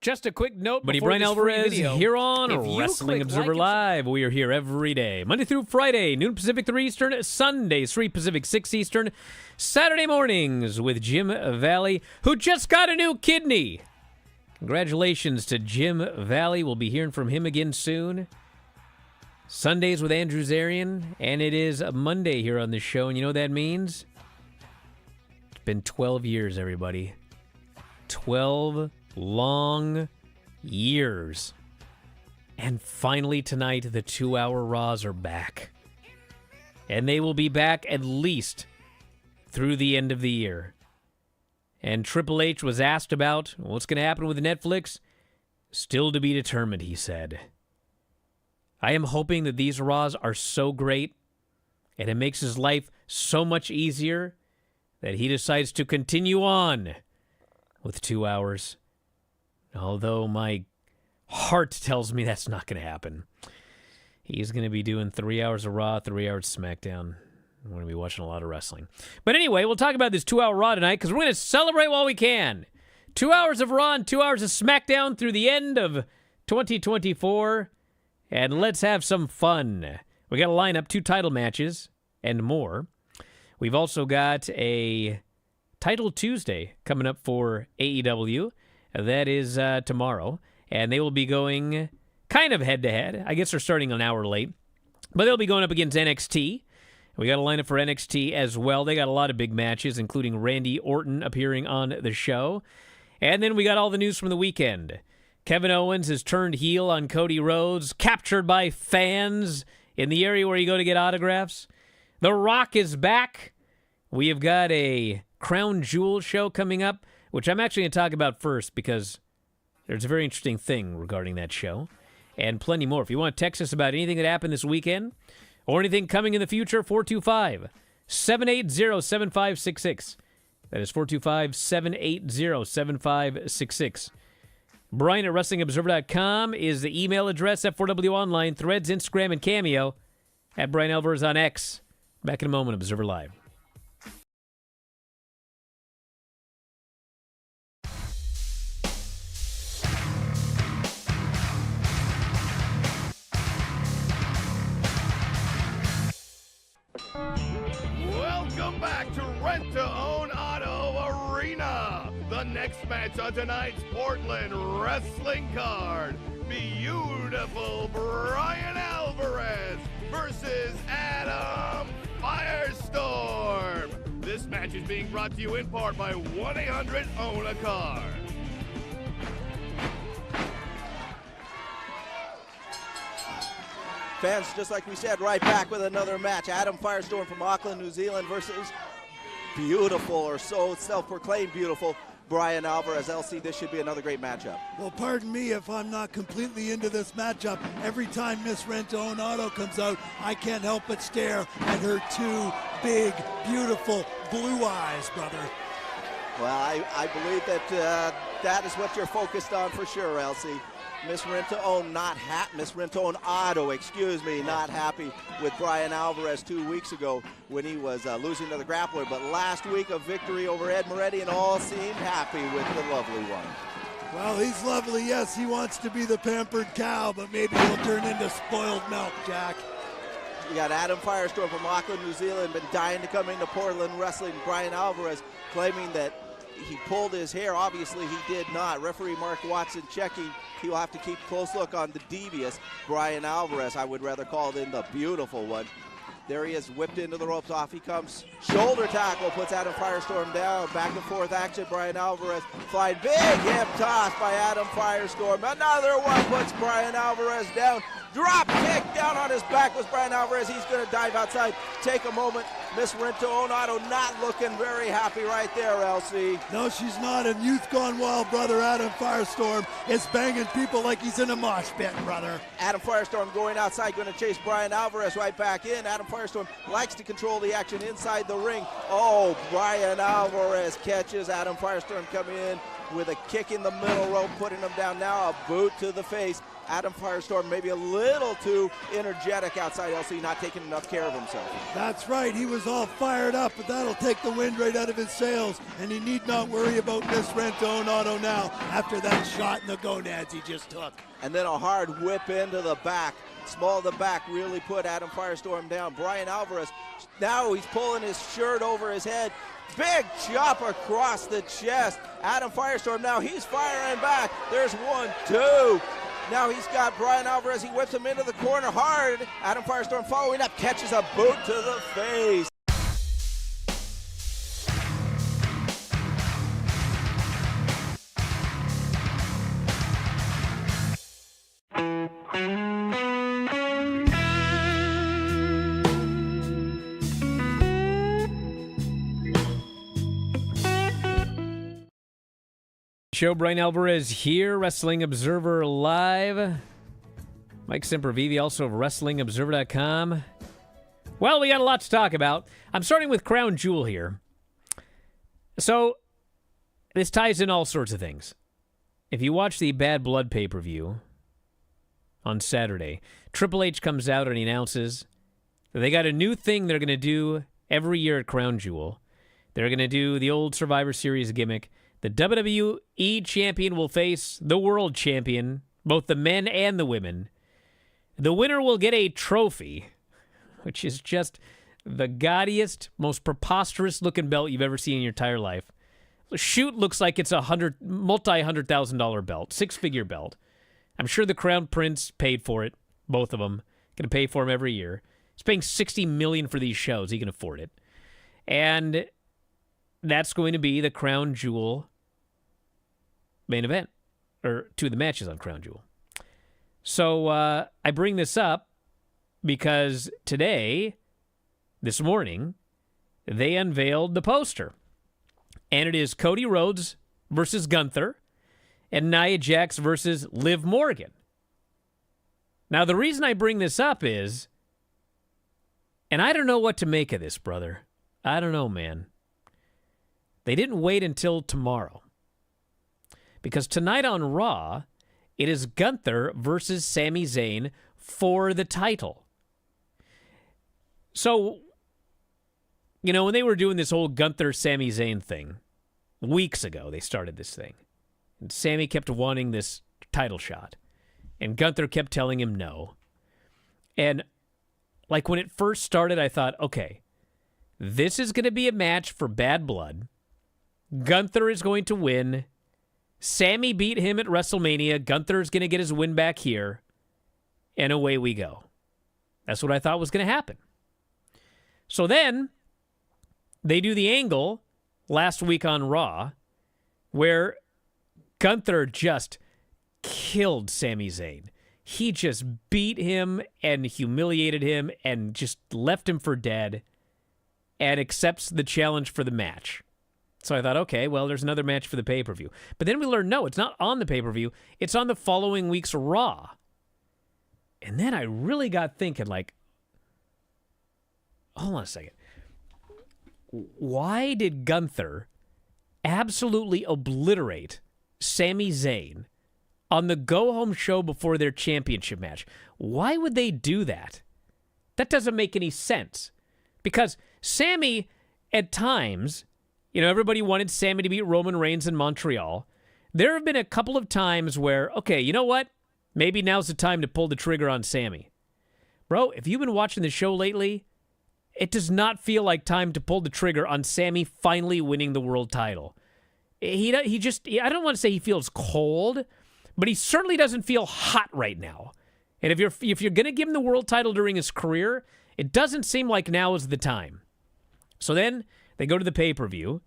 Just a quick note. Buddy before Bryan this free Alvarez video. here on If you Wrestling click Observer Live. We are here every day, Monday through Friday, noon Pacific, 3 Eastern, Sundays, 3 Pacific, 6 Eastern, Saturday mornings with Jim Valley, who just got a new kidney. Congratulations to Jim Valley. We'll be hearing from him again soon. Sundays with Andrew Zarian, and it is a Monday here on the show, and you know what that means? It's been 12 years, everybody. 12 long years. And finally tonight, the 2-hour Raws are back. And they will be back at least through the end of the year. And Triple H was asked about what's going to happen with Netflix. Still to be determined, he said. I am hoping that these Raws are so great and it makes his life so much easier that he decides to continue on with 2 hours. Although my heart tells me that's not going to happen. He's going to be doing 3 hours of Raw, 3 hours of SmackDown. I'm going to be watching a lot of wrestling. But anyway, we'll talk about this 2-hour Raw tonight because we're going to celebrate while we can. 2 hours of Raw and 2 hours of SmackDown through the end of 2024. And let's have some fun. We got a lineup, 2 title matches and more. We've also got a Title Tuesday coming up for AEW. That is tomorrow. And they will be going kind of head-to-head. I guess they're starting an hour late. But they'll be going up against NXT. We got a lineup for NXT as well. They got a lot of big matches, including Randy Orton appearing on the show. And then we got all the news from the weekend. Kevin Owens has turned heel on Cody Rhodes, captured by fans in the area where you go to get autographs. The Rock is back. We have got a Crown Jewel show coming up, which I'm actually going to talk about first because there's a very interesting thing regarding that show and plenty more. If you want to text us about anything that happened this weekend or anything coming in the future, 425-780-7566. That is 425-780-7566. Brian at WrestlingObserver.com is the email address, F4W Online, Threads, Instagram, and Cameo at Bryan Alvarez on X. Back in a moment, Observer Live. Welcome back to Rent to Own Auto Arena. The next match on tonight's Portland wrestling card. Beautiful Bryan Alvarez versus Adam Firestorm. This match is being brought to you in part by 1-800-OWN-A-CAR. Fans, just like we said, right back with another match. Adam Firestorm from Auckland, New Zealand versus beautiful, or so self-proclaimed beautiful, Bryan Alvarez. LC, this should be another great matchup. Well, pardon me if I'm not completely into this matchup. Every time Miss Rent-to-Own Auto comes out, I can't help but stare at her 2 big, beautiful blue eyes, brother. Well, I believe that that is what you're focused on for sure, LC. Miss Rent-to-Own not Miss Rent-to-Own Auto, not happy with Bryan Alvarez 2 weeks ago when he was losing to the grappler. But last week, a victory over Ed Moretti, and all seemed happy with the lovely one. Well, he's lovely, yes. He wants to be the pampered cow, but maybe he'll turn into spoiled milk, Jack. You got Adam Firestorm from Auckland, New Zealand, been dying to come into Portland wrestling. Bryan Alvarez claiming that he pulled his hair. Obviously, he did not. Referee Mark Watson checking. He will have to keep a close look on the devious Bryan Alvarez. I would rather call it in the beautiful one. There he is, whipped into the ropes. Off he comes. Shoulder tackle puts Adam Firestorm down. Back and forth action. Bryan Alvarez flying big hip toss by Adam Firestorm. Another one puts Bryan Alvarez down. Drop kick down on his back was Bryan Alvarez. He's going to dive outside. Take a moment. Miss Rent-to-Own Auto not looking very happy right there, LC. No, she's not. And youth gone wild, brother. Adam Firestorm is banging people like he's in a mosh pit, brother. Adam Firestorm going outside, going to chase Bryan Alvarez right back in. Adam Firestorm likes to control the action inside the ring. Oh, Bryan Alvarez catches Adam Firestorm coming in with a kick in the middle rope, putting him down. Now a boot to the face Adam Firestorm maybe a little too energetic outside LC, not taking enough care of himself. That's right. He was all fired up, but that'll take the wind right out of his sails, and he need not worry about Miss Rento Auto now after that shot in the gonads he just took. And then a hard whip into the back. Small of the back really put Adam Firestorm down. Bryan Alvarez, now he's pulling his shirt over his head. Big chop across the chest. Adam Firestorm now, he's firing back. There's 1, 2. Now he's got Bryan Alvarez. He whips him into the corner hard. Adam Firestorm following up, catches a boot to the face. Show Bryan Alvarez here, Wrestling Observer Live. Mike Sempervive, also of WrestlingObserver.com. Well, we got a lot to talk about. I'm starting with Crown Jewel here. So, this ties in all sorts of things. If you watch the Bad Blood pay-per-view on Saturday, Triple H comes out and he announces that they got a new thing they're going to do every year at Crown Jewel. They're going to do the old Survivor Series gimmick. The WWE champion will face the world champion, both the men and the women. The winner will get a trophy, which is just the gaudiest, most preposterous-looking belt you've ever seen in your entire life. Shoot looks like it's a multi-$100,000 belt, six-figure belt. I'm sure the Crown Prince paid for it, both of them. Going to pay for them every year. He's paying $60 million for these shows. He can afford it. And that's going to be the Crown Jewel main event, or two of the matches on Crown Jewel. So I bring this up because today, this morning, they unveiled the poster. And it is Cody Rhodes versus Gunther and Nia Jax versus Liv Morgan. Now, the reason I bring this up is, and I don't know what to make of this, brother. I don't know, man. They didn't wait until tomorrow. Because tonight on Raw, it is Gunther versus Sami Zayn for the title. So, you know, when they were doing this whole Gunther-Sami Zayn thing, weeks ago they started this thing. And Sami kept wanting this title shot. And Gunther kept telling him no. And, like, when it first started, I thought, okay, this is going to be a match for Bad Blood. Gunther is going to win. Sami beat him at WrestleMania. Gunther is going to get his win back here. And away we go. That's what I thought was going to happen. So then, they do the angle last week on Raw where Gunther just killed Sami Zayn. He just beat him and humiliated him and just left him for dead and accepts the challenge for the match. So I thought, okay, well, there's another match for the pay-per-view. But then we learned, no, it's not on the pay-per-view. It's on the following week's Raw. And then I really got thinking, like, hold on a second. Why did Gunther absolutely obliterate Sami Zayn on the go-home show before their championship match? Why would they do that? That doesn't make any sense. Because Sami, at times, you know, everybody wanted Sami to beat Roman Reigns in Montreal. There have been a couple of times where, okay, you know what? Maybe now's the time to pull the trigger on Sami. Bro, if you've been watching the show lately, it does not feel like time to pull the trigger on Sami finally winning the world title. He just, I don't want to say he feels cold, but he certainly doesn't feel hot right now. And if you're going to give him the world title during his career, it doesn't seem like now is the time. So then they go to the pay-per-view,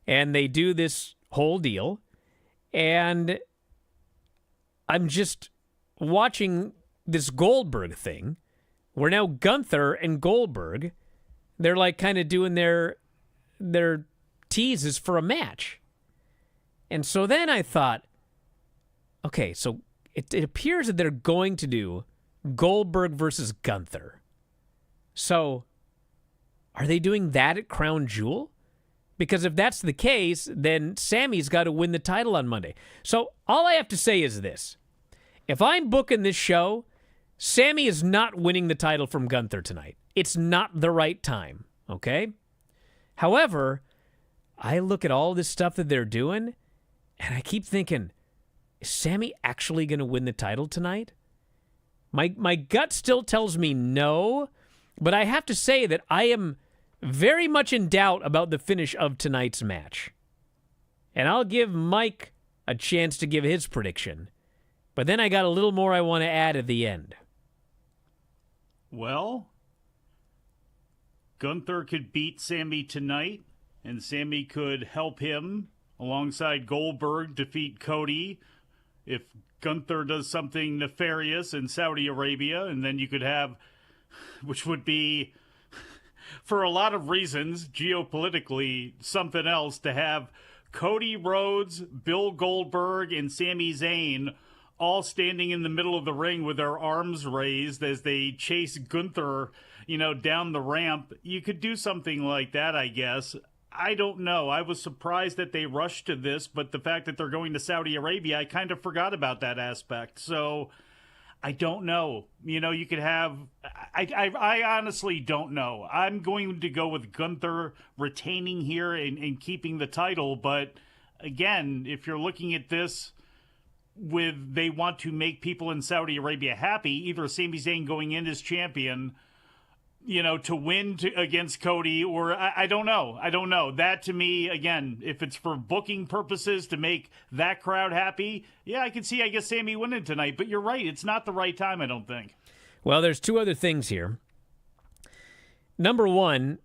and they do this whole deal, and I'm just watching this Goldberg thing, where now Gunther and Goldberg, they're like kind of doing their teases for a match. And so then I thought, okay, so it appears that they're going to do Goldberg versus Gunther. So, are they doing that at Crown Jewel? Because if that's the case, then Sami's got to win the title on Monday. So all I have to say is this. If I'm booking this show, Sammy is not winning the title from Gunther tonight. It's not the right time, okay? However, I look at all this stuff that they're doing, and I keep thinking, is Sammy actually going to win the title tonight? My gut still tells me no, but I have to say that I am very much in doubt about the finish of tonight's match. And I'll give Mike a chance to give his prediction. But then I got a little more I want to add at the end. Well, Gunther could beat Sammy tonight, and Sammy could help him alongside Goldberg defeat Cody if Gunther does something nefarious in Saudi Arabia, and then you could have, which would be, for a lot of reasons, geopolitically, something else, to have Cody Rhodes, Bill Goldberg, and Sami Zayn all standing in the middle of the ring with their arms raised as they chase Gunther, down the ramp. You could do something like that, I guess. I don't know. I was surprised that they rushed to this, but the fact that they're going to Saudi Arabia, I kind of forgot about that aspect. So I don't know. You could have... I honestly don't know. I'm going to go with Gunther retaining here and keeping the title, but again, if you're looking at this with they want to make people in Saudi Arabia happy, either Sami Zayn going in as champion, to win against Cody, or I don't know. I don't know. That, to me, again, if it's for booking purposes to make that crowd happy, yeah, I can see, I guess, Sammy winning tonight. But you're right. It's not the right time, I don't think. Well, there's two other things here. Number one,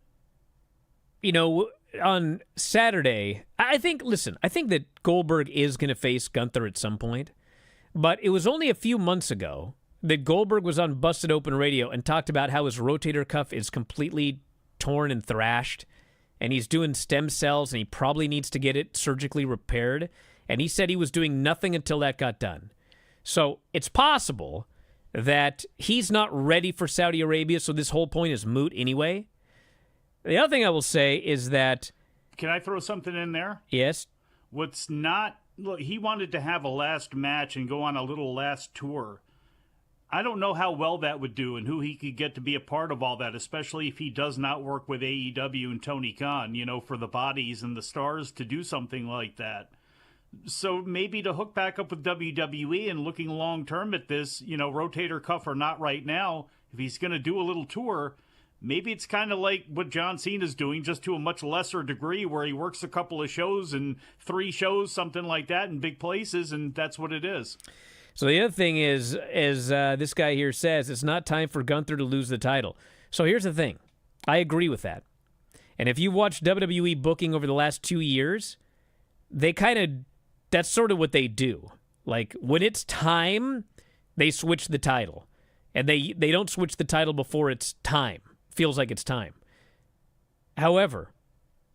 on Saturday, I think that Goldberg is going to face Gunther at some point. But it was only a few months ago that Goldberg was on Busted Open Radio and talked about how his rotator cuff is completely torn and thrashed, and he's doing stem cells, and he probably needs to get it surgically repaired. And he said he was doing nothing until that got done. So it's possible that he's not ready for Saudi Arabia, so this whole point is moot anyway. The other thing I will say is that... Can I throw something in there? Yes. What's not... Look, he wanted to have a last match and go on a little last tour. I don't know how well that would do and who he could get to be a part of all that, especially if he does not work with AEW and Tony Khan, for the bodies and the stars to do something like that. So maybe to hook back up with WWE and looking long-term at this, rotator cuff or not right now, if he's going to do a little tour, maybe it's kind of like what John Cena's doing, just to a much lesser degree, where he works a couple of shows and 3 shows, something like that, in big places, and that's what it is. So the other thing is, as this guy here says, it's not time for Gunther to lose the title. So here's the thing. I agree with that. And if you watch WWE booking over the last 2 years, that's sort of what they do. Like, when it's time, they switch the title. And they don't switch the title before it's time. Feels like it's time. However,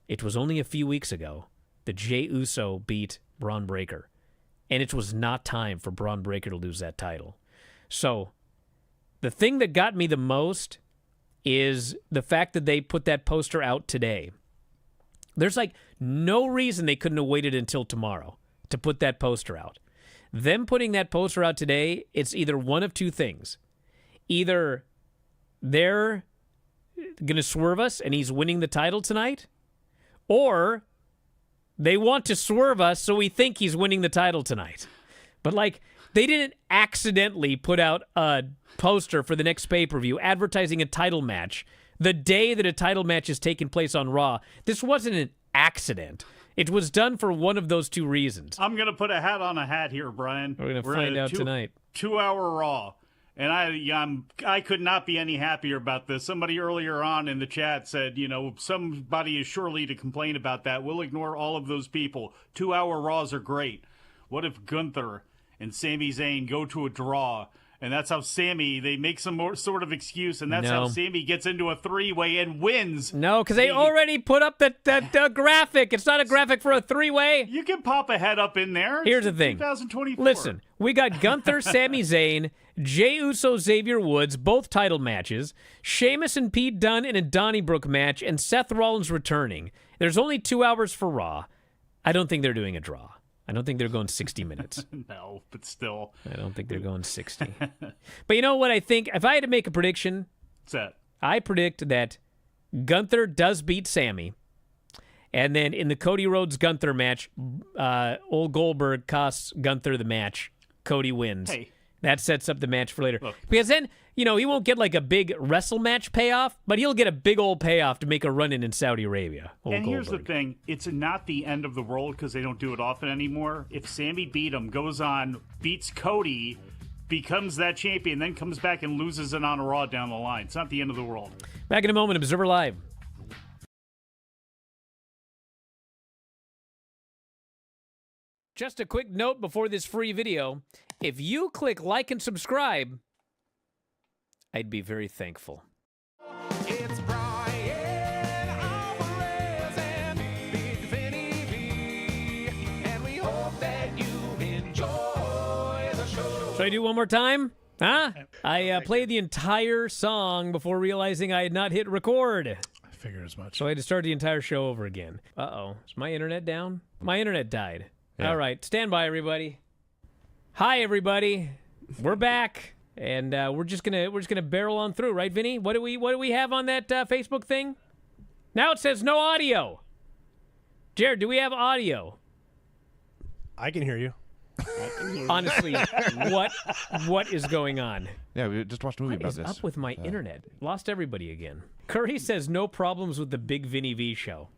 it was only a few weeks ago that Jey Uso beat Braun Breaker. And it was not time for Braun Breaker to lose that title. So, the thing that got me the most is the fact that they put that poster out today. There's no reason they couldn't have waited until tomorrow to put that poster out. Them putting that poster out today, it's either one of two things. Either they're going to swerve us and he's winning the title tonight, or they want to swerve us so we think he's winning the title tonight. But, they didn't accidentally put out a poster for the next pay-per-view advertising a title match the day that a title match is taking place on Raw. This wasn't an accident. It was done for one of those two reasons. I'm going to put a hat on a hat here, Brian. We're going to find out tonight. 2-hour Raw. And I could not be any happier about this. Somebody earlier on in the chat said, somebody is surely to complain about that. We'll ignore all of those people. 2-hour Raws are great. What if Gunther and Sami Zayn go to a draw? And that's how they make some more sort of excuse, and that's how Sami gets into a 3-way and wins. No, because they already put up that graphic. It's not a graphic for a 3-way. You can pop a head up in there. Here's the thing. 2024. Listen, we got Gunther, Sami Zayn, Jey Uso, Xavier Woods, both title matches, Sheamus and Pete Dunne in a Donnybrook match, and Seth Rollins returning. There's only 2 hours for Raw. I don't think they're doing a draw. I don't think they're going 60 minutes. No, but still. I don't think they're going 60. But you know what I think? If I had to make a prediction, What's that? I predict that Gunther does beat Sammy. And then in the Cody Rhodes-Gunther match, old Goldberg costs Gunther the match. Cody wins. Hey. That sets up the match for later. Look. Because then, he won't get like a big wrestle match payoff, but he'll get a big old payoff to make a run-in Saudi Arabia. And here's the thing. It's not the end of the world because they don't do it often anymore. If Sammy beat him, goes on, beats Cody, becomes that champion, then comes back and loses it on a Raw down the line. It's not the end of the world. Back in a moment, Observer Live. Just a quick note before this free video. If you click like and subscribe, I'd be very thankful. It's Bryan Alvarez and Big Vinny V, and we hope that you enjoy the show. Should I do one more time? Huh? I played the entire song before realizing I had not hit record. I figured as much. So I had to start the entire show over again. Uh-oh. Is my internet down? My internet died. Yeah. All right. Stand by, everybody. Hi, everybody. We're back. And we're just gonna barrel on through, right, Vinny? What do we have on that Facebook thing? Now it says no audio. Jared, do we have audio? I can hear you. Honestly, what is going on? Yeah, we just watched a movie What about is this. up with my internet? Lost everybody again. Curry says no problems with the Big Vinny V show.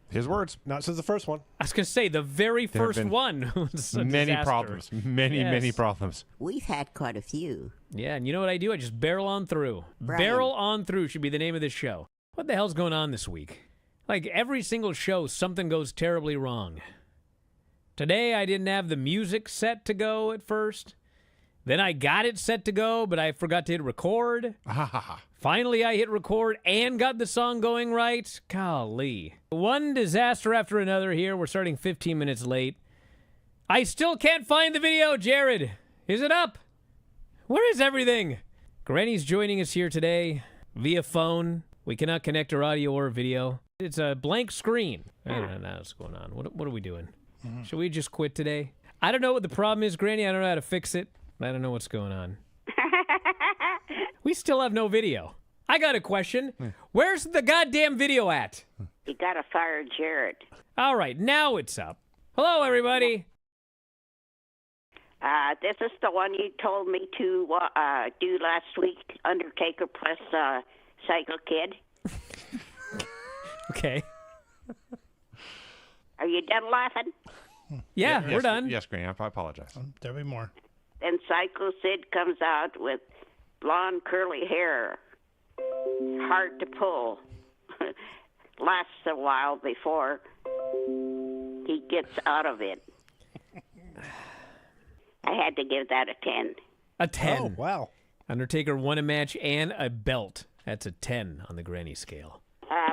His words. Not since the first one. I was gonna say the very There have first been one was a Many disaster. problems. Many Yes. problems. We've had quite a few. Yeah, and you know what I do? I just barrel on through. Brian. Barrel on through should be the name of this show. What the hell's going on this week? Like every single show, something goes terribly wrong. Today, I didn't have the music set to go at first. Then I got it set to go, but I forgot to hit record. Finally, I hit record and got the song going right. Golly. One disaster after another here. We're starting 15 minutes late. I still can't find the video, Jared. Is it up? Where is everything? Granny's joining us here today via phone. We cannot connect her audio or video. It's a blank screen. I don't know what's going on. What are we doing? Should we just quit today? I don't know what the problem is, Granny. I don't know how to fix it. I don't know what's going on. We still have no video. I got a question. Where's the goddamn video at? You gotta fire Jared. All right, now it's up. Hello, everybody. This is the one you told me to do last week, Undertaker plus Psycho Kid. Okay. Are you done laughing? Yeah, we're done. Yes, Granny, I apologize. There'll be more. Then Psycho Sid comes out with blonde curly hair. Hard to pull. Lasts a while before he gets out of it. I had to give that a 10. A 10. Oh, wow. Undertaker won a match and a belt. That's a 10 on the Granny scale.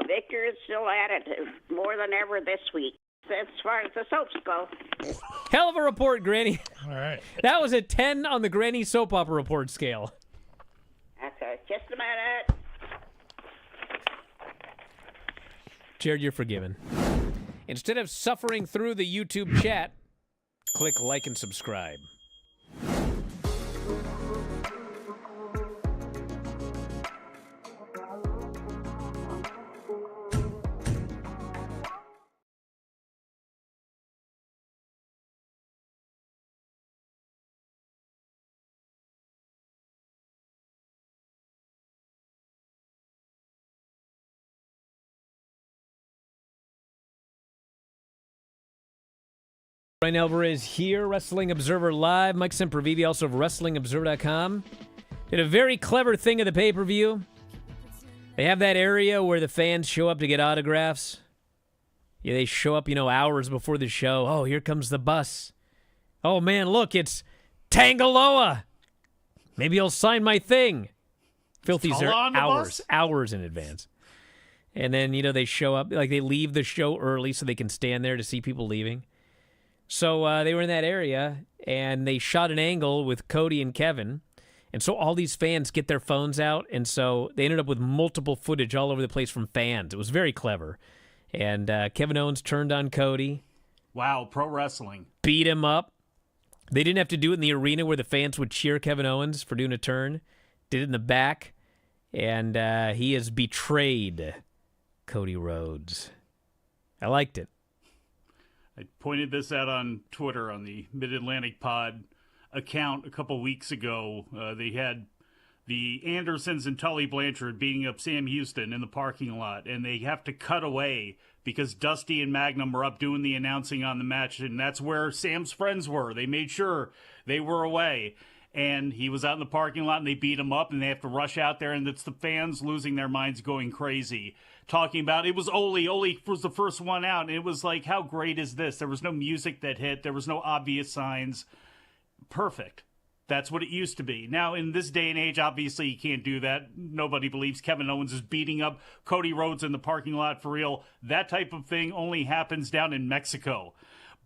Victor is still at it more than ever this week, as far as the soaps go. Hell of a report, Granny. All right. That was a 10 on the Granny soap opera report scale. Okay, just a minute. Jared, you're forgiven. Instead of suffering through the YouTube chat, click like and subscribe. Bryan Alvarez here, Wrestling Observer Live. Mike Sempervive, also of WrestlingObserver.com. Did a very clever thing at the pay-per-view. They have that area where the fans show up to get autographs. Yeah, they show up, hours before the show. Oh, here comes the bus. Oh, man, look, it's Tangaloa. Maybe he'll sign my thing. Filthy's there hours in advance. And then, they show up, like they leave the show early so they can stand there to see people leaving. So they were in that area, and they shot an angle with Cody and Kevin. And so all these fans get their phones out, and so they ended up with multiple footage all over the place from fans. It was very clever. And Kevin Owens turned on Cody. Wow, pro wrestling. Beat him up. They didn't have to do it in the arena where the fans would cheer Kevin Owens for doing a turn. Did it in the back, and he has betrayed Cody Rhodes. I liked it. I pointed this out on Twitter on the Mid-Atlantic Pod account a couple weeks ago. They had the Andersons and Tully Blanchard beating up Sam Houston in the parking lot, and they have to cut away because Dusty and Magnum were up doing the announcing on the match, and that's where Sam's friends were. They made sure they were away, and he was out in the parking lot, and they beat him up, and they have to rush out there, and it's the fans losing their minds, going crazy, talking about it was Ole. Ole was the first one out, and it was like, how great is this? There was no music that hit. There was no obvious signs. Perfect. That's what it used to be. Now, in this day and age, obviously, you can't do that. Nobody believes Kevin Owens is beating up Cody Rhodes in the parking lot for real. That type of thing only happens down in Mexico.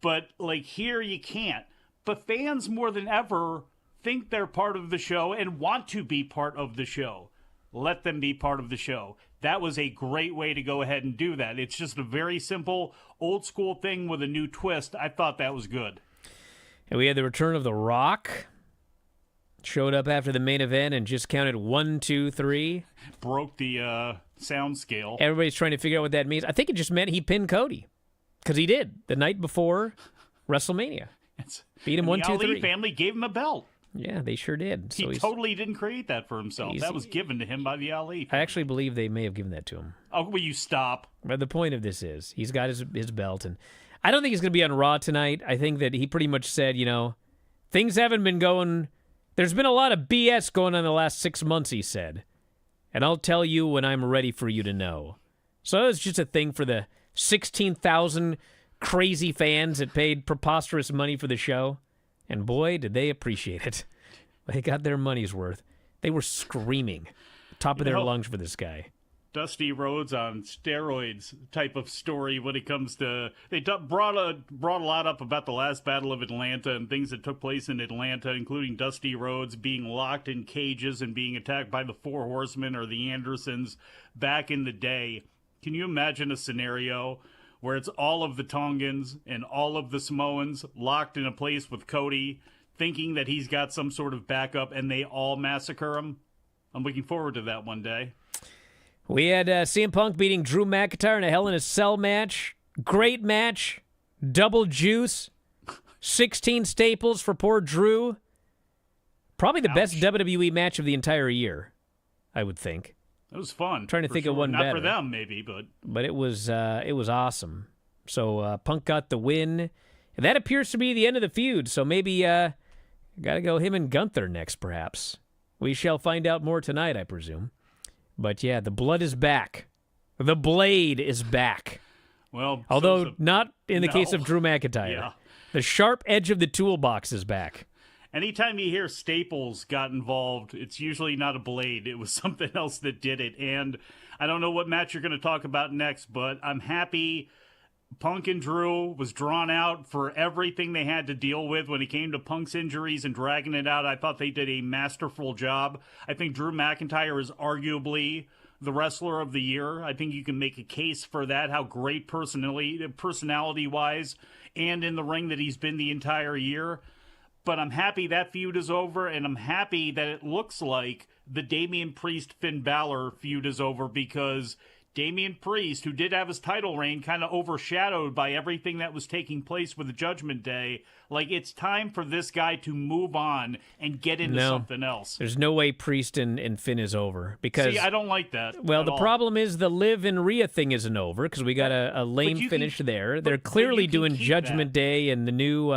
But, like, here you can't. But fans, more than ever, think they're part of the show and want to be part of the show. Let them be part of the show. That was a great way to go ahead and do that. It's just a very simple, old-school thing with a new twist. I thought that was good. And we had the return of The Rock. Showed up after the main event and just counted 1, 2, 3. Broke the sound scale. Everybody's trying to figure out what that means. I think it just meant he pinned Cody. Because he did the night before WrestleMania. Beat him 1, 2, 3. The Ali family gave him a belt. Yeah, they sure did. So he totally didn't create that for himself. That was given to him by the Ali family. I actually believe they may have given that to him. Oh, will you stop? But the point of this is, he's got his belt. And I don't think he's going to be on Raw tonight. I think that he pretty much said, things haven't been going... There's been a lot of BS going on the last 6 months, he said. And I'll tell you when I'm ready for you to know. So it was just a thing for the 16,000 crazy fans that paid preposterous money for the show. And boy, did they appreciate it. They got their money's worth. They were screaming, top of their lungs for this guy. Dusty Rhodes on steroids type of story when it comes to... They brought a lot up about the last Battle of Atlanta and things that took place in Atlanta, including Dusty Rhodes being locked in cages and being attacked by the Four Horsemen or the Andersons back in the day. Can you imagine a scenario where it's all of the Tongans and all of the Samoans locked in a place with Cody, thinking that he's got some sort of backup, and they all massacre him? I'm looking forward to that one day. We had CM Punk beating Drew McIntyre in a Hell in a Cell match. Great match. Double juice. 16 staples for poor Drew. Probably the best WWE match of the entire year, I would think. It was fun. I'm trying to think of one better. Not for them, maybe, but... But it was awesome. So Punk got the win. And that appears to be the end of the feud, so maybe got to go him and Gunther next, perhaps. We shall find out more tonight, I presume. But yeah, the blood is back. The blade is back. Well, although not in the case of Drew McIntyre. Yeah. The sharp edge of the toolbox is back. Anytime you hear Staples got involved, it's usually not a blade. It was something else that did it. And I don't know what match you're going to talk about next, but I'm happy Punk and Drew was drawn out for everything they had to deal with when it came to Punk's injuries and dragging it out. I thought they did a masterful job. I think Drew McIntyre is arguably the wrestler of the year. I think you can make a case for that, how great personality-wise and in the ring that he's been the entire year. But I'm happy that feud is over, and I'm happy that it looks like the Damian Priest-Finn Balor feud is over, because Damian Priest, who did have his title reign kind of overshadowed by everything that was taking place with the Judgment Day, like, it's time for this guy to move on and get into something else. There's no way Priest and Finn is over. Because, see, I don't like that. Well, the problem is the Liv and Rhea thing isn't over, because we got a lame finish there. They're clearly doing Judgment Day and the new,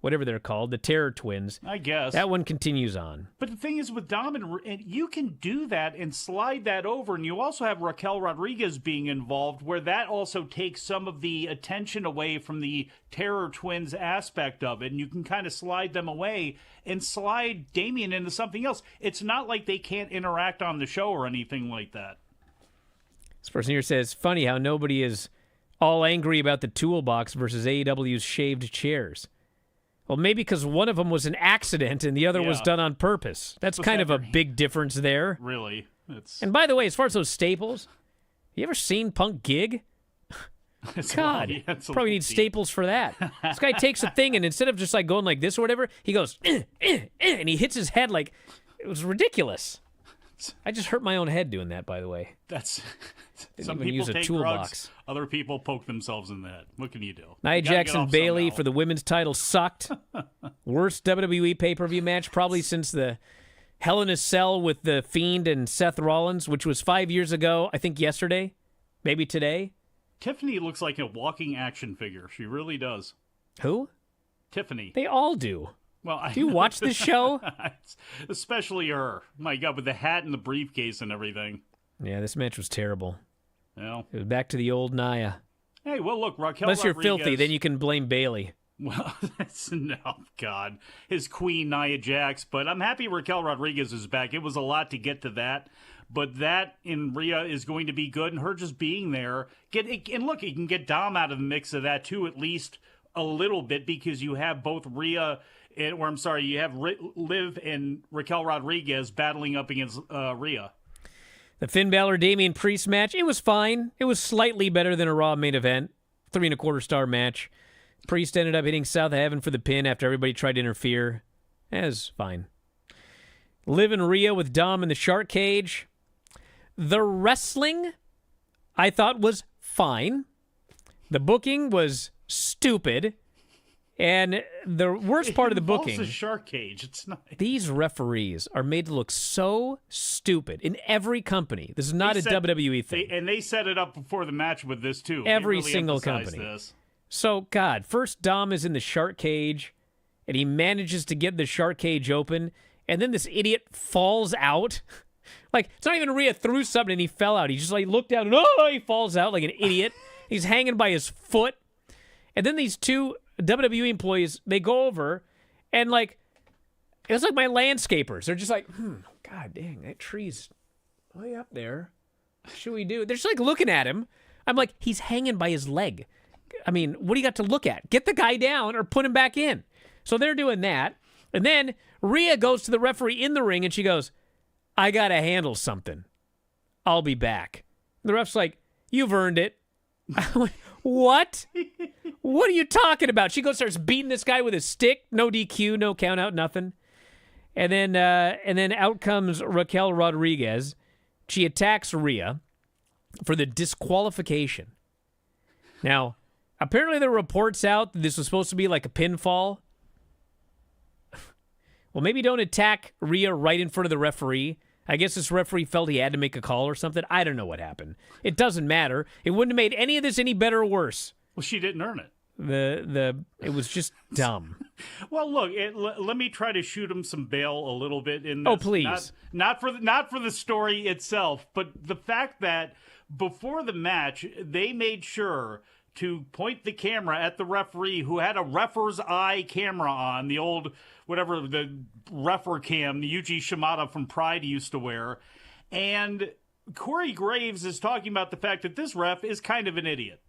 whatever they're called, the Terror Twins. I guess. That one continues on. But the thing is with Dom, and you can do that and slide that over, and you also have Raquel Rodriguez being involved, where that also takes some of the attention away from the Terror Twins aspect of it, and you can kind of slide them away and slide Damian into something else. It's not like they can't interact on the show or anything like that. This person here says, funny how nobody is all angry about the toolbox versus AEW's shaved chairs. Well, maybe because one of them was an accident and the other was done on purpose. That's kind of a big difference there. Really. And by the way, as far as those staples, you ever seen Punk gig? God, Yeah, it's a probably little needs deep. staples for that. This guy takes a thing and instead of just like going like this or whatever, he goes and he hits his head like it was ridiculous. I just hurt my own head doing that, by the way. That's Didn't some even people use a take toolbox. drugs. Other people poke themselves in the head. What can you do? Nia You gotta get Jackson off Bailey somehow. for the women's title sucked. Worst WWE pay-per-view match probably since the Hell in a Cell with The Fiend and Seth Rollins, which was 5 years ago, I think yesterday, maybe today. Tiffany looks like a walking action figure. She really does. Who? Tiffany. They all do. Well, Do you watch this show? Especially her. My God, with the hat and the briefcase and everything. Yeah, this match was terrible. Well, It was back to the old Nia. hey, well, look, Raquel Unless you're Rodriguez, filthy, then you can blame Bailey. Well, no, God, his queen Nia Jax. But I'm happy Raquel Rodriguez is back. It was a lot to get to that, but that in Rhea is going to be good, and her just being there. And look, you can get Dom out of the mix of that too, at least a little bit, because you have both Rhea. You have Liv and Raquel Rodriguez battling up against Rhea. The Finn Balor Damian Priest match, it was fine. It was slightly better than a Raw main event. 3.25 star match. Priest ended up hitting South of Heaven for the pin after everybody tried to interfere. It was fine. Liv and Rhea with Dom in the shark cage. The wrestling, I thought, was fine. The booking was stupid. And the worst part of the involves booking, a shark cage. It's not. these referees are made to look so stupid in every company. This is not a They said- WWE thing. And they set it up before the match with this too. They Every really single emphasized company. This. So, God, first Dom is in the shark cage, and he manages to get the shark cage open, and then this idiot falls out. Like, it's not even Rhea threw something and he fell out. He just, like, looked down and, he falls out like an idiot. He's hanging by his foot. And then these two WWE employees, they go over, and, like, it was like my landscapers. They're just like, God dang, that tree's way up there. What should we do? They're just, like, looking at him. I'm like, he's hanging by his leg. I mean, what do you got to look at? Get the guy down or put him back in. So they're doing that. And then Rhea goes to the referee in the ring and she goes, I got to handle something. I'll be back. The ref's like, you've earned it. I went, what? What are you talking about? She goes, starts beating this guy with a stick. No DQ, no count out, nothing. And then out comes Raquel Rodriguez. She attacks Rhea for the disqualification. Now, apparently there were reports out that this was supposed to be like a pinfall. Well, maybe don't attack Rhea right in front of the referee. I guess this referee felt he had to make a call or something. I don't know what happened. It doesn't matter. It wouldn't have made any of this any better or worse. Well, she didn't earn it. It was just dumb. Well, look, let me try to shoot him some bail a little bit in this. Oh, please. Not for the story itself, but the fact that before the match, they made sure to point the camera at the referee, who had a refer's eye camera on, the old, whatever, the refer cam, the Yuji Shimada from Pride used to wear. And Corey Graves is talking about the fact that this ref is kind of an idiot.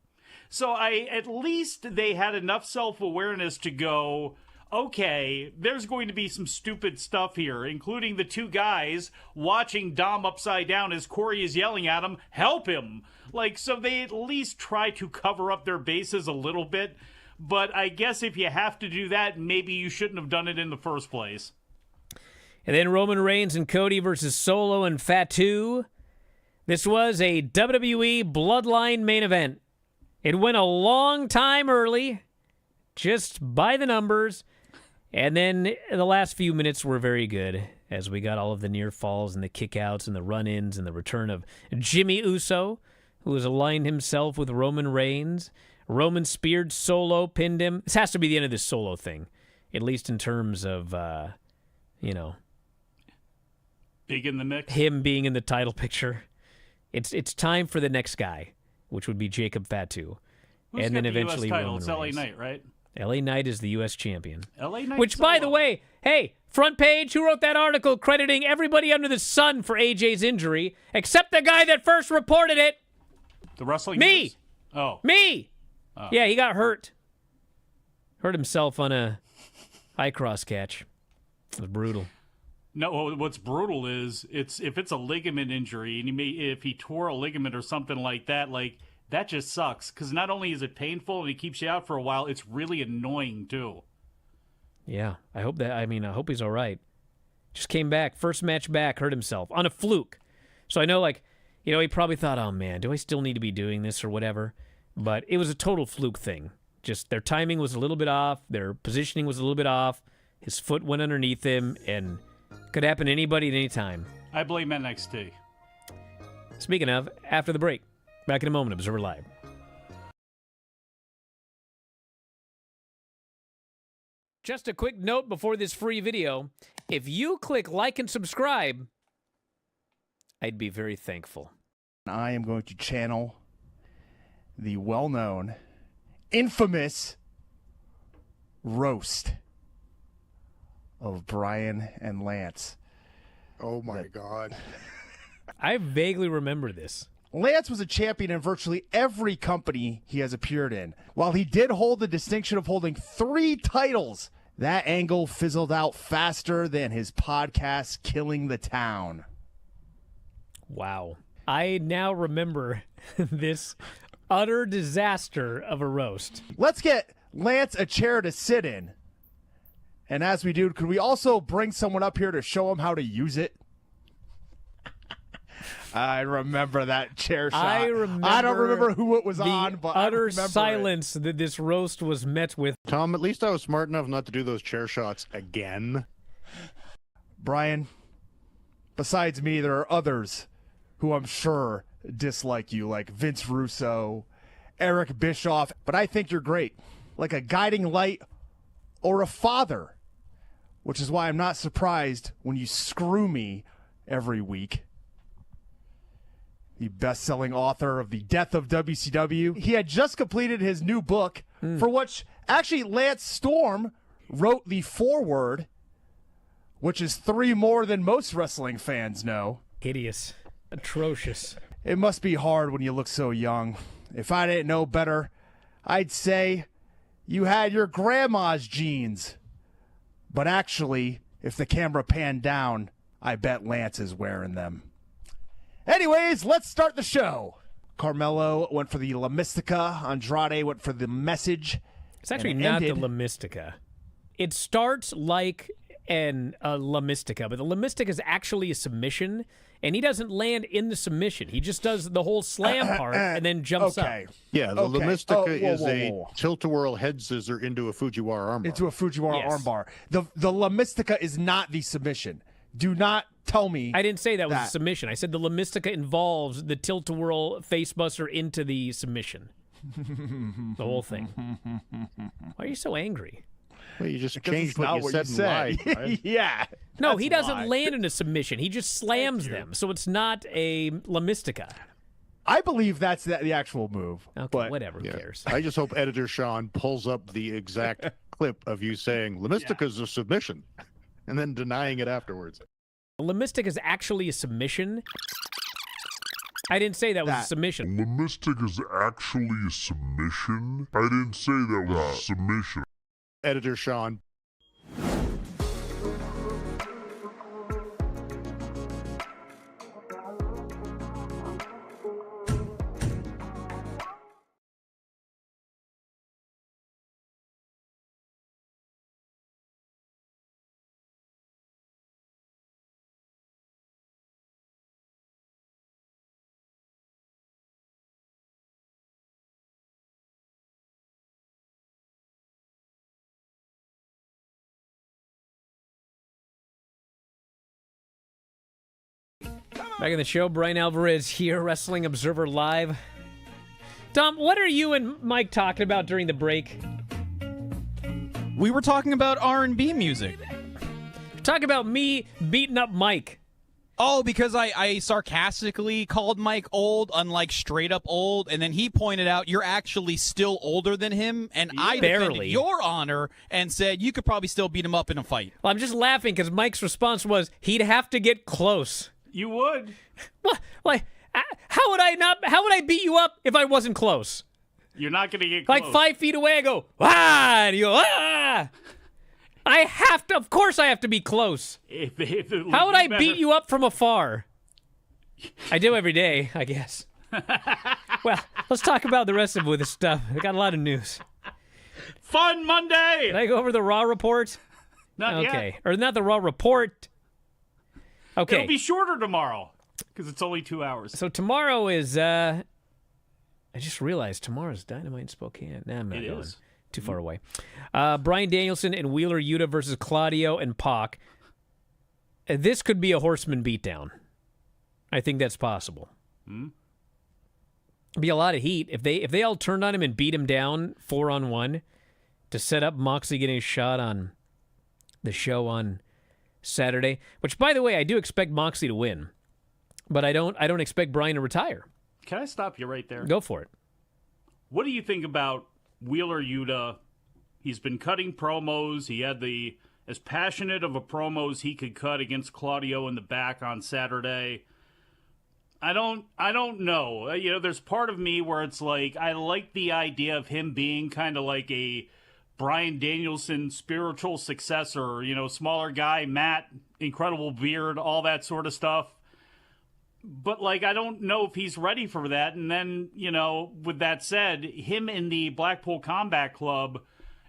So at least they had enough self-awareness to go, okay, there's going to be some stupid stuff here, including the two guys watching Dom upside down as Corey is yelling at him, help him. Like, so they at least try to cover up their bases a little bit. But I guess if you have to do that, maybe you shouldn't have done it in the first place. And then Roman Reigns and Cody versus Solo and Fatu. This was a WWE Bloodline main event. It went a long time early, just by the numbers. And then the last few minutes were very good as we got all of the near falls and the kickouts and the run-ins and the return of Jimmy Uso, who has aligned himself with Roman Reigns. Roman speared Solo, pinned him. This has to be the end of this Solo thing, at least in terms of, Big in the mix. him being in the title picture. It's time for the next guy, which would be Jacob Fatu. Who's And got then the eventually US title? Roman It's LA Reigns. Knight, right? LA Knight is the U.S. champion. LA Knight. Which, by the Solo. way, hey, front page, who wrote that article crediting everybody under the sun for AJ's injury, except the guy that first reported it? The wrestling Me! news? Oh. Me! Yeah, he got hurt. Hurt himself on a high cross catch. It was brutal. No, what's brutal is if it's a ligament injury, and if he tore a ligament or something like that, like that just sucks. Because not only is it painful and it keeps you out for a while, it's really annoying too. Yeah, I hope he's all right. Just came back, first match back, hurt himself on a fluke. So I know, he probably thought, oh man, do I still need to be doing this or whatever? But it was a total fluke thing. Just their timing was a little bit off, their positioning was a little bit off, his foot went underneath him, and could happen to anybody at any time. I blame NXT. Speaking of, after the break, back in a moment, Observer Live. Just a quick note before this free video. If you click like and subscribe, I'd be very thankful. I am going to channel the well-known, infamous roast of Bryan and Lance. Oh, my God. I vaguely remember this. Lance was a champion in virtually every company he has appeared in. While he did hold the distinction of holding 3 titles, that angle fizzled out faster than his podcast, Killing the Town. Wow. I now remember this utter disaster of a roast. Let's get Lance a chair to sit in. And as we do, could we also bring someone up here to show him how to use it? I remember that chair shot. I don't remember who it was on, but utter I remember silence that this roast was met with. Tom, at least I was smart enough not to do those chair shots again. Bryan, besides me, there are others who I'm sure dislike you, like Vince Russo, Eric Bischoff, but I think you're great, like a guiding light or a father, which is why I'm not surprised when you screw me every week. The best-selling author of The Death of WCW. He had just completed his new book, for which actually Lance Storm wrote the foreword, which is 3 more than most wrestling fans know. Hideous. Atrocious. It must be hard when you look so young. If I didn't know better, I'd say you had your grandma's jeans. But actually, if the camera panned down, I bet Lance is wearing them. Anyways, let's start the show. Carmelo went for the La Mystica. Andrade went for the Message. It's actually not the La Mystica. It starts like a La Mystica, but the La Mystica is actually a submission, and he doesn't land in the submission. He just does the whole slam part and then jumps up. Yeah, the La Mystica is a tilt-a-whirl head scissor into a Fujiwara armbar. Into a Fujiwara armbar. The La Mystica is not the submission. Do not tell me. I didn't say that was a submission. I said the La Mystica involves the tilt-a-whirl facebuster into the submission. The whole thing. Why are you so angry? Well, you just changed what you said and lied. Right? Yeah. No, he doesn't land in a submission. He just slams them. So it's not a La Mystica. I believe that's the actual move. Okay, but whatever. Who cares? I just hope editor Sean pulls up the exact clip of you saying La Mystica's a submission and then denying it afterwards. La Mystica is actually a submission. I didn't say that was a submission. La Mystica is actually a submission. I didn't say that was a submission. Editor Sean. Back in the show, Bryan Alvarez here, Wrestling Observer Live. Tom, what are you and Mike talking about during the break? We were talking about R&B music. Talking about me beating up Mike. Oh, because I sarcastically called Mike old, unlike straight up old, and then he pointed out you're actually still older than him, and I defended your honor and said you could probably still beat him up in a fight. Well, I'm just laughing because Mike's response was he'd have to get close. You would. What? Like, how would I beat you up if I wasn't close? You're not going to get close. Like 5 feet away, I go, ah, and you go, ah. I have to, of course I have to be close. How would I beat you up from afar? I do every day, I guess. Well, let's talk about the rest of this stuff. We got a lot of news. Fun Monday! Did I go over the Raw report? Not okay. yet. Or not the Raw report. Okay. It'll be shorter tomorrow because it's only 2 hours. So tomorrow is, I just realized tomorrow's Dynamite in Spokane. Nah, I'm not going. Is. Too far away. Bryan Danielson and Wheeler Yuta versus Claudio and Pac. This could be a Horseman beatdown. I think that's possible. Be a lot of heat if they all turned on him and beat him down 4-on-1 to set up Moxley getting a shot on the show on Saturday. Which, by the way, I do expect Moxley to win, but I don't expect Bryan to retire. Can I stop you right there? Go for it. What do you think about Wheeler Yuta? He's been cutting promos. He had as passionate of a promo as he could cut against Claudio in the back on Saturday. I don't know. There's part of me where it's like I like the idea of him being kind of like a Bryan Danielson spiritual successor, smaller guy, Matt, incredible beard, all that sort of stuff. But, I don't know if he's ready for that. And then, with that said, him in the Blackpool Combat Club,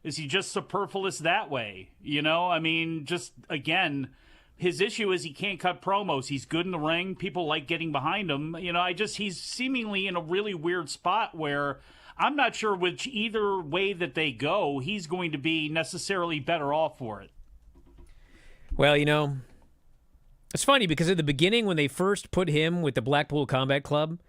is he just superfluous that way? Just, again, his issue is he can't cut promos. He's good in the ring. People like getting behind him. He's seemingly in a really weird spot where I'm not sure which either way that they go, he's going to be necessarily better off for it. Well, it's funny because at the beginning when they first put him with the Blackpool Combat Club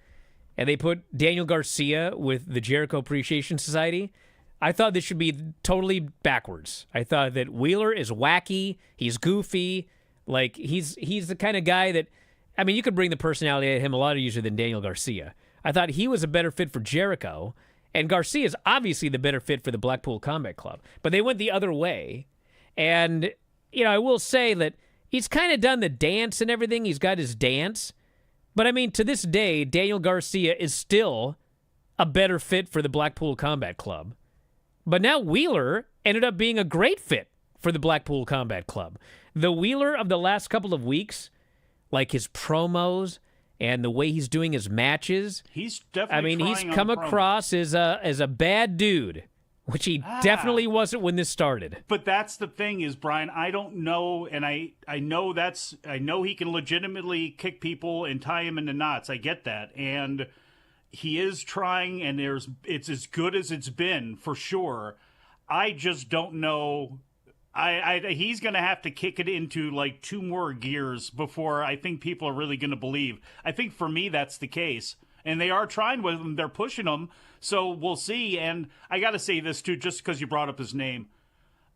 and they put Daniel Garcia with the Jericho Appreciation Society, I thought this should be totally backwards. I thought that Wheeler is wacky, he's goofy, he's the kind of guy that, you could bring the personality at him a lot easier than Daniel Garcia. I thought he was a better fit for Jericho, and Garcia is obviously the better fit for the Blackpool Combat Club. But they went the other way, and, I will say that he's kind of done the dance and everything. He's got his dance. But, to this day, Daniel Garcia is still a better fit for the Blackpool Combat Club. But now Wheeler ended up being a great fit for the Blackpool Combat Club. The Wheeler of the last couple of weeks, his promos and the way he's doing his matches. He's definitely he's come across as a bad dude, which he definitely wasn't when this started. But that's the thing is, Brian, I don't know, and I know he can legitimately kick people and tie him into knots. I get that. And he is trying, and it's as good as it's been, for sure. I just don't know. He's going to have to kick it into 2 more gears before I think people are really going to believe. I think for me that's the case. And they are trying with him. They're pushing him. So we'll see. And I got to say this, too, just because you brought up his name.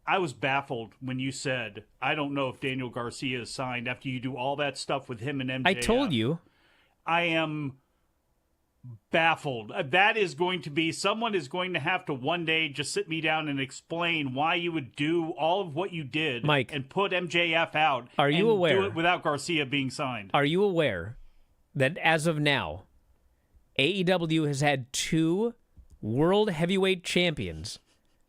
I was baffled when you said, I don't know if Daniel Garcia is signed after you do all that stuff with him and MJF. I told you. I am baffled. That is going to be, someone is going to have to one day just sit me down and explain why you would do all of what you did, Mike, and put MJF out. Are you aware? Do it without Garcia being signed. Are you aware that as of now, AEW has had 2 world heavyweight champions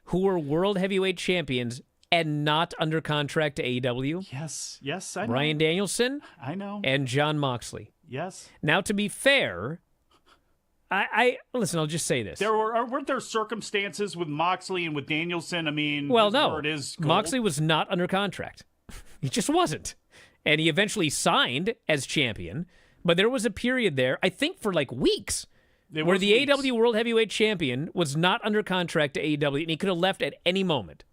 who were world heavyweight champions and not under contract to AEW? Yes, I know. Bryan Danielson, I know, and Jon Moxley. Yes. Now, to be fair, I listen. I'll just say this: weren't there circumstances with Moxley and with Danielson? Well, no, word is gold. Moxley was not under contract. He just wasn't, and he eventually signed as champion. But there was a period there, I think, for weeks, where the AEW World Heavyweight Champion was not under contract to AEW, and he could have left at any moment.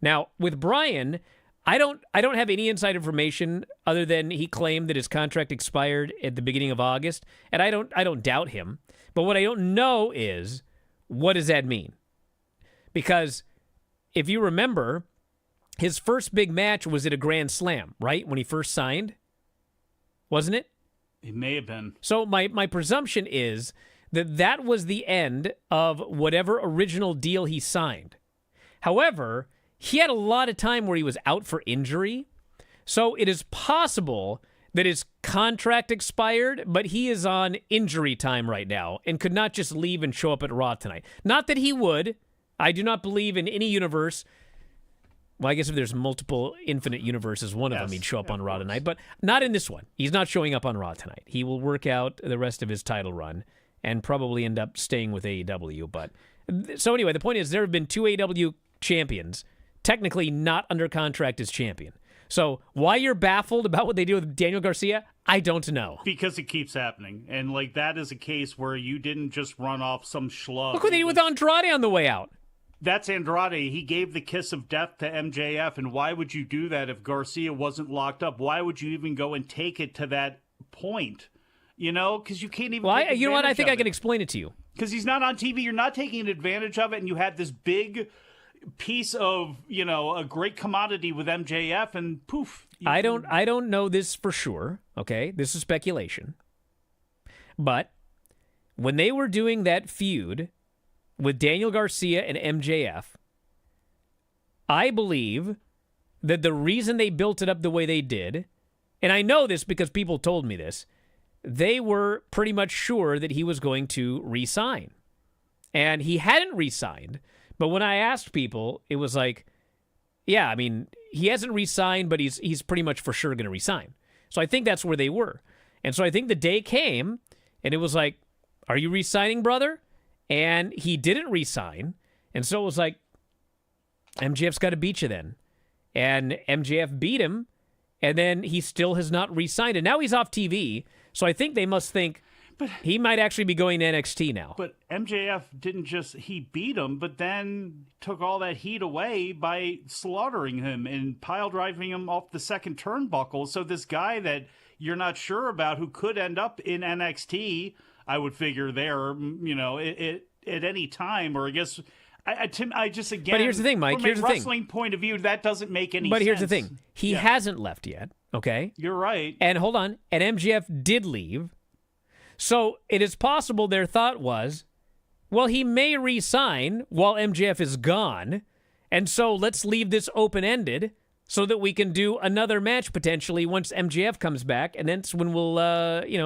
Now, with Bryan, I don't have any inside information other than he claimed that his contract expired at the beginning of August, and I don't doubt him. But what I don't know is, what does that mean? Because if you remember, his first big match was at a Grand Slam, right? When he first signed, wasn't it? It may have been. So my presumption is that was the end of whatever original deal he signed. However, he had a lot of time where he was out for injury. So it is possible that his contract expired, but he is on injury time right now and could not just leave and show up at Raw tonight. Not that he would. I do not believe in any universe. Well, I guess if there's multiple infinite universes, one of them he'd show up on Raw tonight, but not in this one. He's not showing up on Raw tonight. He will work out the rest of his title run and probably end up staying with AEW. But so anyway, the point is there have been 2 AEW champions, technically not under contract as champion. So why you're baffled about what they do with Daniel Garcia, I don't know. Because it keeps happening. And, like, that is a case where you didn't just run off some schlub. Look what they did with Andrade on the way out. That's Andrade. He gave the kiss of death to MJF, and why would you do that if Garcia wasn't locked up? Why would you even go and take it to that point? You know, because you can't even. Well, you know what? I think I can explain it to you. Because he's not on TV. You're not taking advantage of it, and you had this big piece of, you know, a great commodity with MJF, and poof. I don't know this for sure. Okay, this is speculation. But when they were doing that feud with Daniel Garcia and MJF, I believe that the reason they built it up the way they did, and I know this because people told me this, they were pretty much sure that he was going to re-sign. And he hadn't re-signed. But when I asked people, it was like, yeah, I mean, he hasn't re-signed, but he's pretty much for sure going to re-sign. So I think that's where they were. And so I think the day came, and it was like, are you re-signing, brother? And he didn't re-sign. And so it was like, MJF's got to beat you then. And MJF beat him, and then he still has not re-signed. And now he's off TV. So I think they must think he might actually be going to NXT now. But MJF didn't just, he beat him, but then took all that heat away by slaughtering him and pile driving him off the second turnbuckle. So this guy that you're not sure about who could end up in NXT, I would figure there, you know, at any time, or I guess, I just, again, but here's the thing, Mike. From here's a the thing. wrestling point of view, that doesn't make any sense. But here's the thing. He hasn't left yet, okay? You're right. And hold on. And MJF did leave. So it is possible their thought was, well, he may re-sign while MJF is gone, and so let's leave this open-ended so that we can do another match potentially once MJF comes back, and that's when we'll,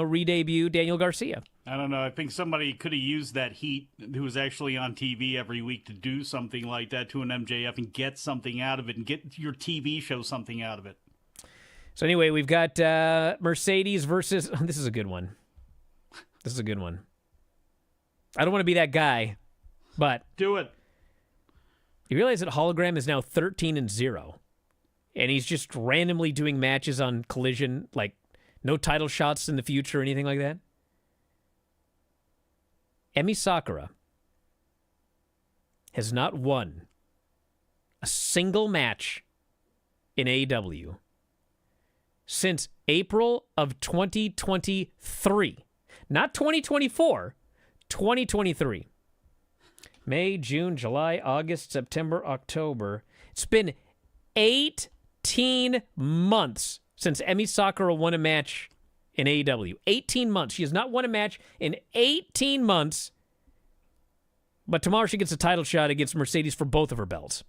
re-debut Daniel Garcia. I don't know. I think somebody could have used that heat who was actually on TV every week to do something like that to an MJF and get something out of it and get your TV show something out of it. So anyway, we've got Mercedes versus... This is a good one. This is a good one. I don't want to be that guy, but... Do it. You realize that Hologram is now 13-0, and he's just randomly doing matches on Collision, like no title shots in the future or anything like that? Emi Sakura has not won a single match in AEW since April of 2023. Not 2024, 2023. May, June, July, August, September, October. It's been 18 months since Emi Sakura won a match in AEW. 18 months. She has not won a match in 18 months. But tomorrow she gets a title shot against Mercedes for both of her belts.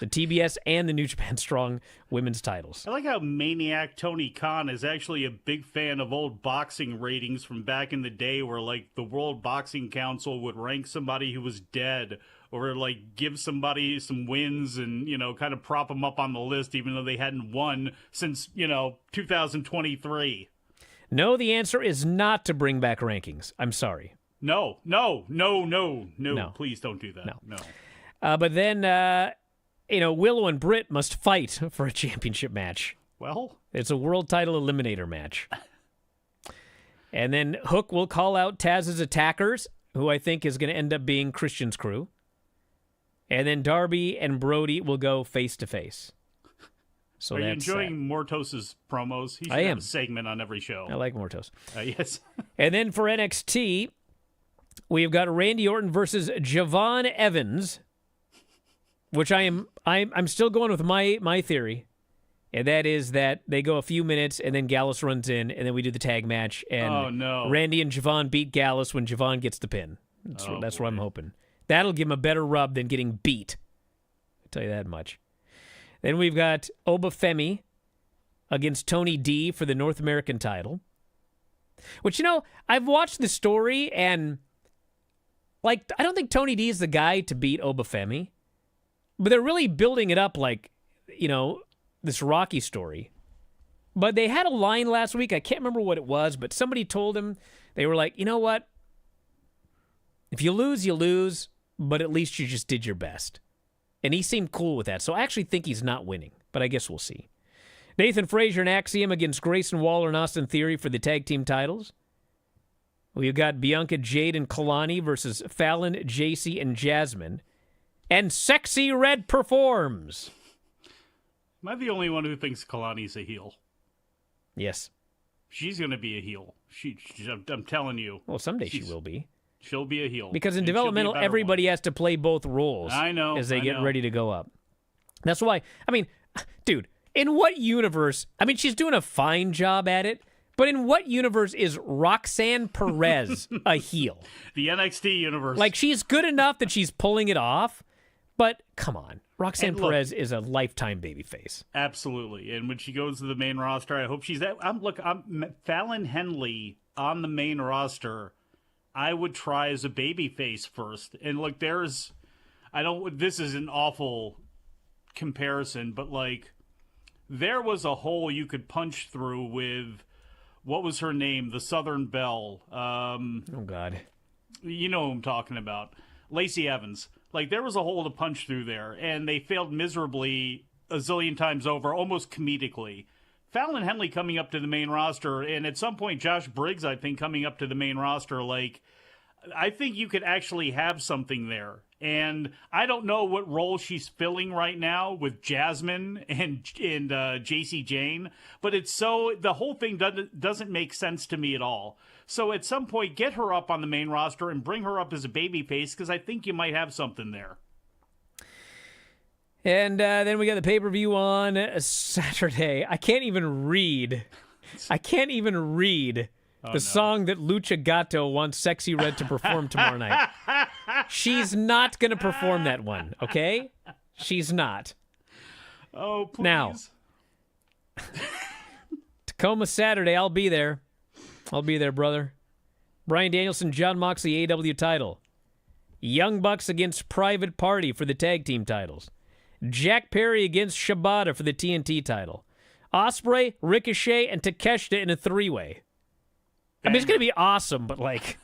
The TBS and the New Japan Strong women's titles. I like how Maniac Tony Khan is actually a big fan of old boxing ratings from back in the day where, like, the World Boxing Council would rank somebody who was dead or, like, give somebody some wins and, you know, kind of prop them up on the list even though they hadn't won since, 2023. No, the answer is not to bring back rankings. I'm sorry. No. Please don't do that. No. But then... Willow and Britt must fight for a championship match. Well, it's a world title eliminator match. And then Hook will call out Taz's attackers, who I think is going to end up being Christian's crew. And then Darby and Brody will go face to face. So are you enjoying Mortos's promos? He should have a segment on every show. I like Mortos. Yes. And then for NXT, we've got Randy Orton versus Javon Evans. Which I'm still going with my theory, and that is that they go a few minutes and then Gallus runs in and then we do the tag match and Randy and Javon beat Gallus when Javon gets the pin. That's what I'm hoping. That'll give him a better rub than getting beat. I'll tell you that much. Then we've got Obafemi against Tony D for the North American title. Which, I've watched the story and I don't think Tony D is the guy to beat Obafemi. But they're really building it up like, this Rocky story. But they had a line last week. I can't remember what it was, but somebody told him, they were like, you know what? If you lose, you lose, but at least you just did your best. And he seemed cool with that, so I actually think he's not winning, but I guess we'll see. Nathan Frazier and Axiom against Grayson Waller and Austin Theory for the tag team titles. We've got Bianca, Jade, and Kalani versus Fallon, JC, and Jasmine. And Sexy Red performs. Am I the only one who thinks Kalani's a heel? Yes. She's going to be a heel. I'm telling you. Well, someday she will be. She'll be a heel. Because in And she'll be a developmental, better everybody one. has to play both roles. I know. As they I get know. ready to go up. That's why, I mean, dude, in what universe, I mean, she's doing a fine job at it, but in what universe is Roxanne Perez a heel? The NXT universe. Like, she's good enough that she's pulling it off, but come on. Roxanne And look- Perez is a lifetime babyface. Absolutely. And when she goes to the main roster, I hope she's that. I'm Fallon Henley on the main roster. I would try as a babyface first. And look, this is an awful comparison, but like, there was a hole you could punch through with, what was her name? The Southern Belle. Oh, God. You know who I'm talking about. Lacey Evans. Like, there was a hole to punch through there, and they failed miserably a zillion times over, almost comedically. Fallon Henley coming up to the main roster, and at some point Josh Briggs, I think, coming up to the main roster, like, I think you could actually have something there. And I don't know what role she's filling right now with Jasmine and JC Jane, but the whole thing doesn't make sense to me at all. So at some point, get her up on the main roster and bring her up as a babyface, because I think you might have something there. And then we got the pay-per-view on Saturday. I can't even read the song that Lucha Gato wants Sexy Red to perform tomorrow night. She's not going to perform that one, okay? She's not. Oh, please. Now, Tacoma Saturday, I'll be there. I'll be there, brother. Bryan Danielson, Jon Moxley, AEW title. Young Bucks against Private Party for the tag team titles. Jack Perry against Shibata for the TNT title. Ospreay, Ricochet, and Takeshita in a three-way. I mean, it's going to be awesome, but like...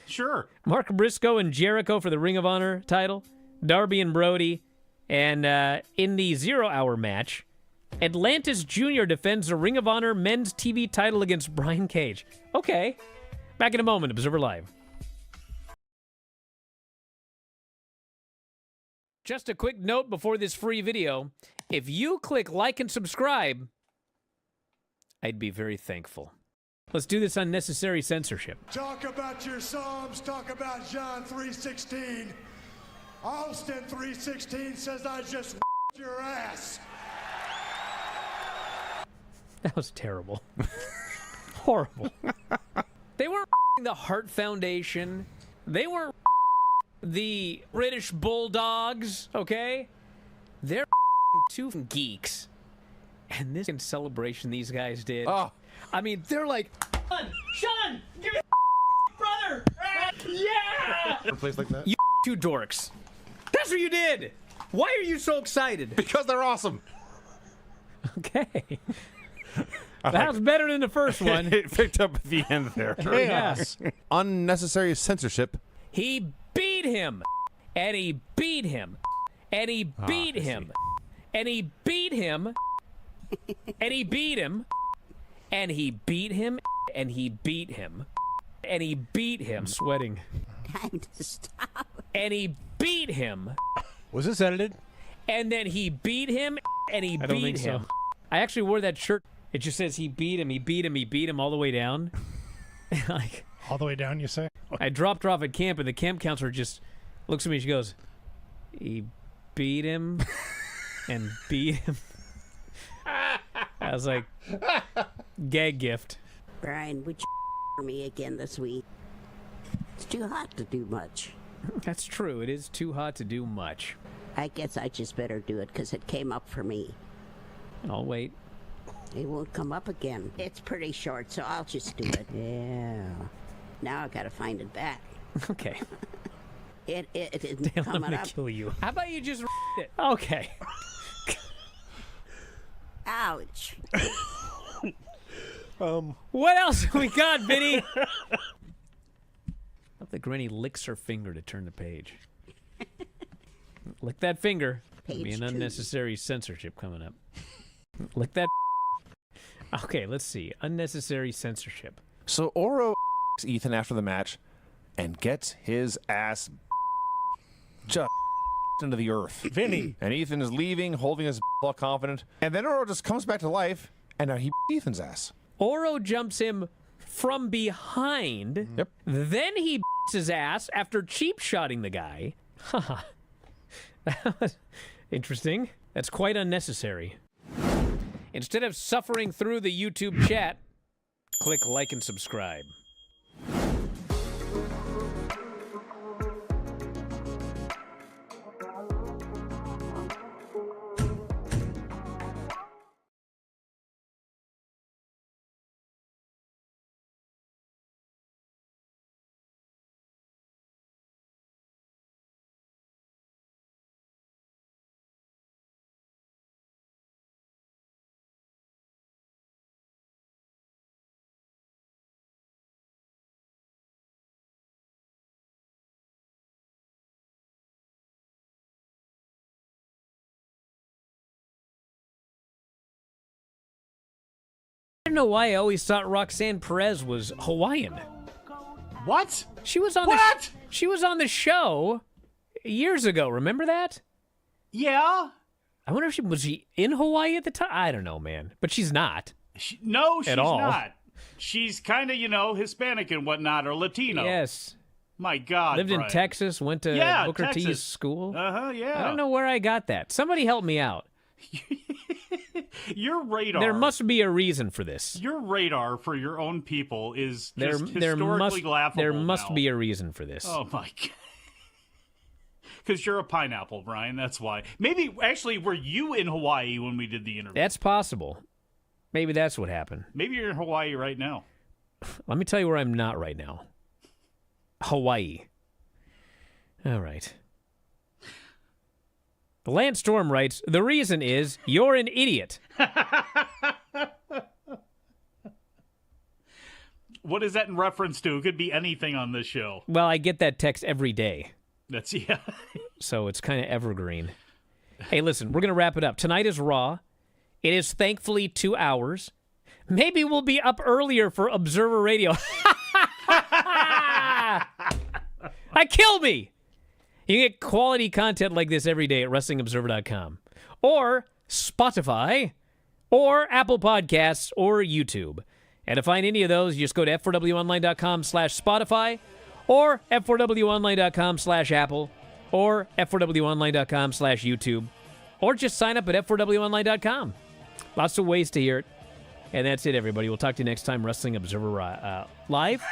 Sure. Mark Briscoe and Jericho for the Ring of Honor title. Darby and Brody. And in the 0-hour match, Atlantis Jr. defends the Ring of Honor men's TV title against Brian Cage. Okay. Back in a moment, Observer Live. Just a quick note before this free video. If you click like and subscribe, I'd be very thankful. Let's do this unnecessary censorship. Talk about your Psalms, talk about John 3:16. Austin 3:16 says I just your ass. That was terrible. Horrible. They weren't the Heart Foundation. They weren't the British Bulldogs, okay? They're two geeks. And this celebration these guys did. Oh. I mean, they're like, Sean, give me brother. Yeah. A place like that? You two dorks. That's what you did. Why are you so excited? Because they're awesome. Okay. That was better than the first one. It picked up at the end there. Yes. Unnecessary censorship. He beat him. And he beat him. And he beat him. And he beat him. And he beat him. And he beat him. And he beat him. And he beat him. I'm sweating. Time to stop. And he beat him. Was this edited? And then he beat him. And he I don't beat think him. so. I actually wore that shirt. It just says he beat him. He beat him. He beat him all the way down. Like, All the way down, you say? I dropped her off at camp, and the camp counselor just looks at me. She goes, he beat him and beat him. I was like, gag gift. Brian, would you for me again this week? It's too hot to do much. That's true. It is too hot to do much. I guess I just better do it because it came up for me. I'll wait. It won't come up again. It's pretty short, so I'll just do it. Yeah. Now I gotta find it back. Okay. It isn't Dale, I'm coming gonna up. kill you. How about you just it? Okay. Ouch. What else we got, Vinny? that Granny licks her finger to turn the page. Lick that finger. There'll be an unnecessary censorship coming up. Lick that. Okay, let's see. Unnecessary censorship. So Oro Ethan after the match and gets his ass just into the earth. Vinny. And Ethan is leaving, holding his all confident. And then Oro just comes back to life, and now he Ethan's ass. Oro jumps him from behind. Yep. Then he his ass after cheap shotting the guy. That was interesting. That's quite unnecessary. Instead of suffering through the YouTube chat, click like and subscribe. I don't know why I always thought Roxanne Perez was Hawaiian. What? She was on she was on the show years ago. Remember that? Yeah. I wonder if was she in Hawaii at the time? I don't know, man. But she's not. No, she's at all. not. She's kind of, Hispanic and whatnot, or Latino. Yes. My God, Lived Brian. in Texas, went to Booker Texas. T's school. Yeah. I don't know where I got that. Somebody help me out. Your radar. There must be a reason for this. Your radar for your own people is just historically laughable. There must now. be a reason for this. Oh my God. Because you're a pineapple, Brian. That's why. Maybe, actually, were you in Hawaii when we did the interview? That's possible. Maybe that's what happened. Maybe you're in Hawaii right now. Let me tell you where I'm not right now. Hawaii. All right. Lance Storm writes, the reason is you're an idiot. What is that in reference to? It could be anything on this show. Well, I get that text every day. That's, yeah. So it's kind of evergreen. Hey, listen, we're going to wrap it up. Tonight is Raw. It is thankfully 2 hours. Maybe we'll be up earlier for Observer Radio. Kill me! You can get quality content like this every day at WrestlingObserver.com. Or Spotify, or Apple Podcasts, or YouTube. And to find any of those, you just go to F4WOnline.com/Spotify, or F4WOnline.com/Apple, or F4WOnline.com/YouTube, or just sign up at F4WOnline.com. Lots of ways to hear it. And that's it, everybody. We'll talk to you next time, Wrestling Observer Live.